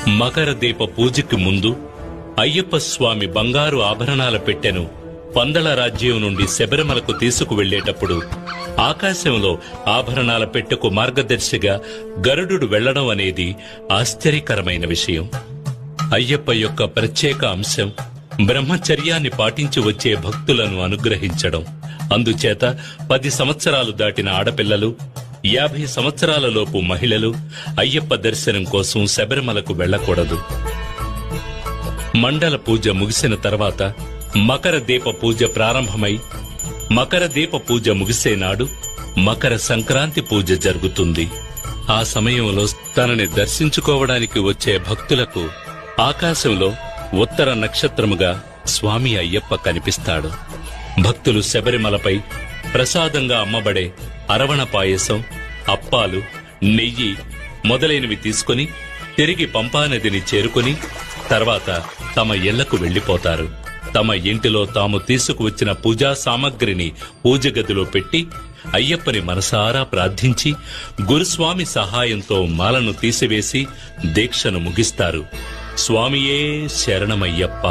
మకర దీప పూజకి ముందు అయ్యప్ప స్వామి బంగారు ఆభరణాల పెట్టెను పందల రాజ్యం నుండి శబరిమలకు తీసుకువెళ్లేటప్పుడు ఆకాశంలో ఆభరణాల పెట్టెకు మార్గదర్శిగా గరుడు వెళ్లడం అనేది ఆశ్చర్యకరమైన విషయం. అయ్యప్ప యొక్క ప్రత్యేక అంశం బ్రహ్మచర్యాన్ని పాటించి వచ్చే భక్తులను అనుగ్రహించడం. అందుచేత 10 సంవత్సరాలు దాటిన ఆడపిల్లలు, 50 సంవత్సరాలలోపు మహిళలు అయ్యప్ప దర్శనం కోసం శబరిమలకు వెళ్లకూడదు. మండల పూజ ముగిసిన తర్వాత మకర దీప పూజ ప్రారంభమై మకర దీప పూజ ముగిసే నాడు మకర సంక్రాంతి పూజ జరుగుతుంది. ఆ సమయంలో తనని దర్శించుకోవడానికి వచ్చే భక్తులకు ఆకాశంలో ఉత్తర నక్షత్రముగా స్వామి అయ్యప్ప కనిపిస్తాడు. భక్తులు శబరిమలపై ప్రసాదంగా అమ్మబడే అరవణ పాయసం, అప్పాలు, నెయ్యి మొదలైనవి తీసుకుని తిరిగి పంపానదిని చేరుకుని తర్వాత తమ ఇళ్లకు వెళ్లిపోతారు. తమ ఇంటిలో తాము తీసుకువచ్చిన పూజా సామగ్రిని పూజ గదిలో పెట్టి అయ్యప్పని మనసారా ప్రార్థించి గురుస్వామి సహాయంతో మాలను తీసివేసి దీక్షను ముగిస్తారు. స్వామియే శరణమయ్యప్ప.